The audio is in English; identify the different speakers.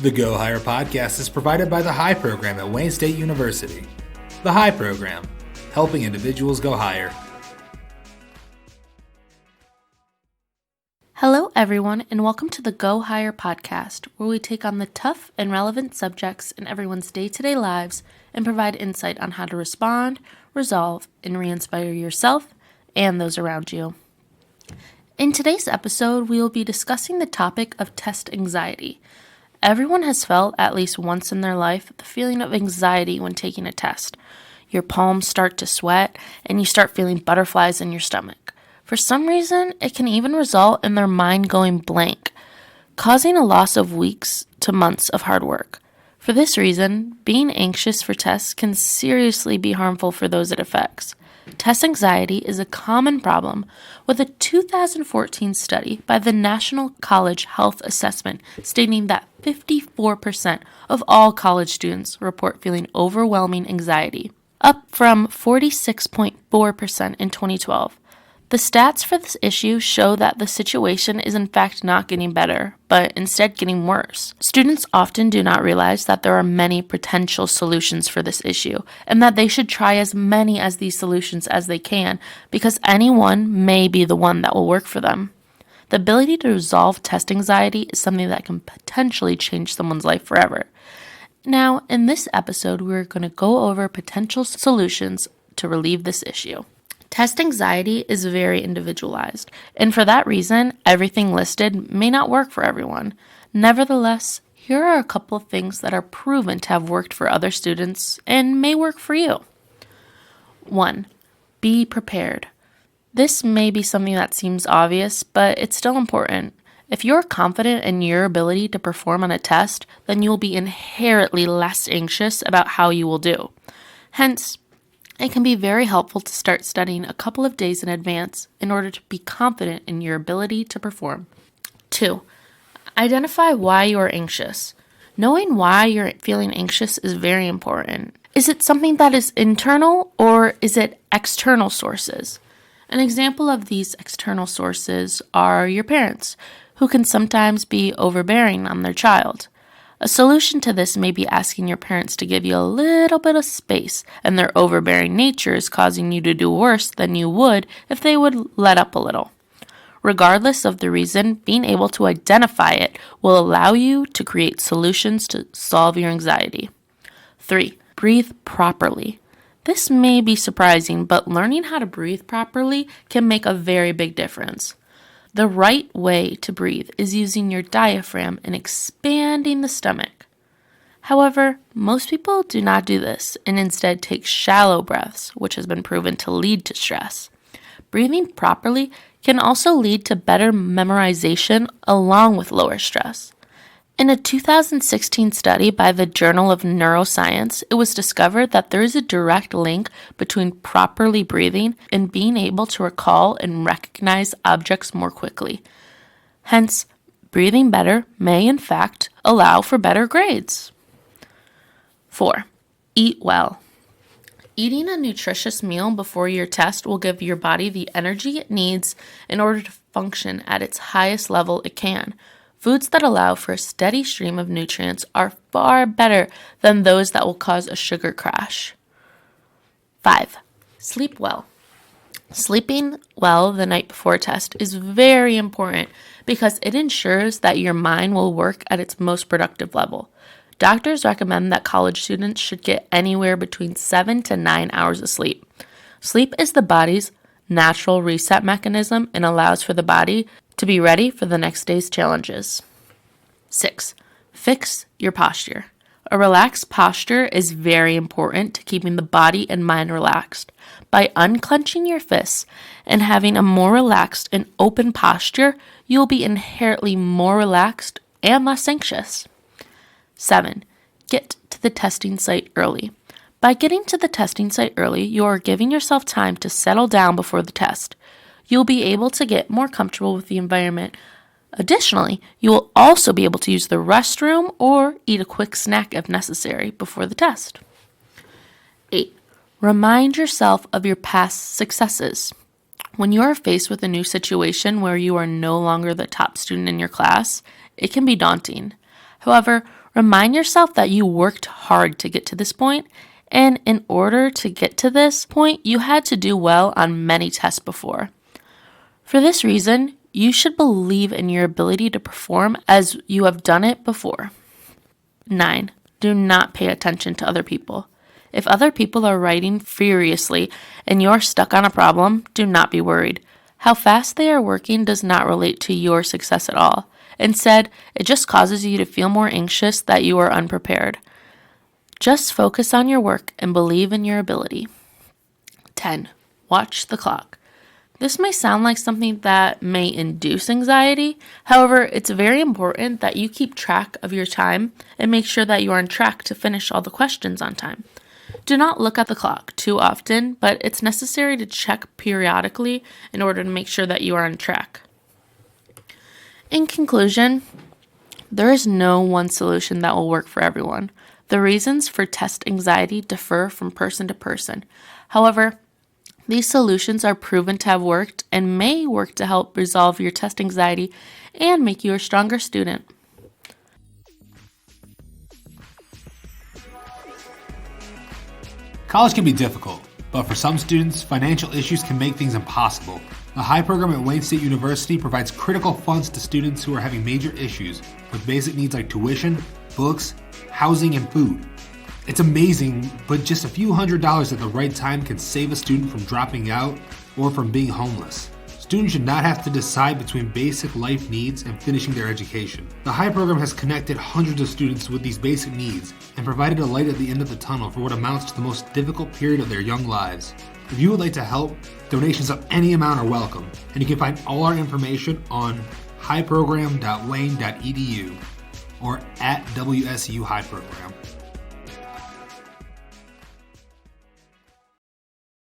Speaker 1: The Go Higher podcast is provided by the High Program at Wayne State University. The High Program, helping individuals go higher.
Speaker 2: Hello, everyone, and welcome to the Go Higher podcast, where we take on the tough and relevant subjects in everyone's day-to-day lives and provide insight on how to respond, resolve, and re-inspire yourself and those around you. In today's episode, we will be discussing the topic of test anxiety. Everyone has felt, at least once in their life, the feeling of anxiety when taking a test. Your palms start to sweat, and you start feeling butterflies in your stomach. For some reason, it can even result in their mind going blank, causing a loss of weeks to months of hard work. For this reason, being anxious for tests can seriously be harmful for those it affects. Test anxiety is a common problem, with a 2014 study by the National College Health Assessment stating that 54% of all college students report feeling overwhelming anxiety, up from 46.4% in 2012. The stats for this issue show that the situation is in fact not getting better, but instead getting worse. Students often do not realize that there are many potential solutions for this issue, and that they should try as many as these solutions as they can, because any one may be the one that will work for them. The ability to resolve test anxiety is something that can potentially change someone's life forever. Now, in this episode, we're going to go over potential solutions to relieve this issue. Test anxiety is very individualized, and for that reason, everything listed may not work for everyone. Nevertheless, here are a couple of things that are proven to have worked for other students and may work for you. 1. Be prepared. This may be something that seems obvious, but it's still important. If you're confident in your ability to perform on a test, then you will be inherently less anxious about how you will do. Hence, it can be very helpful to start studying a couple of days in advance in order to be confident in your ability to perform. 2. Identify why you are anxious. Knowing why you're feeling anxious is very important. Is it something that is internal or is it external sources? An example of these external sources are your parents, who can sometimes be overbearing on their child. A solution to this may be asking your parents to give you a little bit of space, and their overbearing nature is causing you to do worse than you would if they would let up a little. Regardless of the reason, being able to identify it will allow you to create solutions to solve your anxiety. 3. Breathe properly. This may be surprising, but learning how to breathe properly can make a very big difference. The right way to breathe is using your diaphragm and expanding the stomach. However, most people do not do this and instead take shallow breaths, which has been proven to lead to stress. Breathing properly can also lead to better memorization along with lower stress. In a 2016 study by the Journal of Neuroscience, it was discovered that there is a direct link between properly breathing and being able to recall and recognize objects more quickly. Hence, breathing better may in fact allow for better grades. 4. Eat well. Eating a nutritious meal before your test will give your body the energy it needs in order to function at its highest level it can. Foods that allow for a steady stream of nutrients are far better than those that will cause a sugar crash. 5. Sleep well. Sleeping well the night before a test is very important because it ensures that your mind will work at its most productive level. Doctors recommend that college students should get anywhere between 7 to 9 hours of sleep. Sleep is the body's natural reset mechanism and allows for the body to be ready for the next day's challenges. 6. Fix your posture. A relaxed posture is very important to keeping the body and mind relaxed. By unclenching your fists and having a more relaxed and open posture, you'll be inherently more relaxed and less anxious. 7. Get to the testing site early. By getting to the testing site early, you are giving yourself time to settle down before the test. You'll be able to get more comfortable with the environment. Additionally, you will also be able to use the restroom or eat a quick snack if necessary before the test. 8. Remind yourself of your past successes. When you are faced with a new situation where you are no longer the top student in your class, it can be daunting. However, Remind yourself that you worked hard to get to this point, and in order to get to this point, you had to do well on many tests before. For this reason, you should believe in your ability to perform as you have done it before. 9. Do not pay attention to other people. If other people are writing furiously and you're stuck on a problem, do not be worried. How fast they are working does not relate to your success at all. Instead, it just causes you to feel more anxious that you are unprepared. Just focus on your work and believe in your ability. 10. Watch the clock. This may sound like something that may induce anxiety. However, it's very important that you keep track of your time and make sure that you are on track to finish all the questions on time. Do not look at the clock too often, but it's necessary to check periodically in order to make sure that you are on track. In conclusion, there is no one solution that will work for everyone. The reasons for test anxiety differ from person to person. However, these solutions are proven to have worked and may work to help resolve your test anxiety and make you a stronger student.
Speaker 1: College can be difficult, but for some students, financial issues can make things impossible. The HIGH program at Wayne State University provides critical funds to students who are having major issues with basic needs like tuition, books, housing, and food. It's amazing, but just a few $100s at the right time can save a student from dropping out or from being homeless. Students should not have to decide between basic life needs and finishing their education. The HIGH program has connected hundreds of students with these basic needs and provided a light at the end of the tunnel for what amounts to the most difficult period of their young lives. If you would like to help, donations of any amount are welcome, and you can find all our information on highprogram.wayne.edu or at WSU High Program.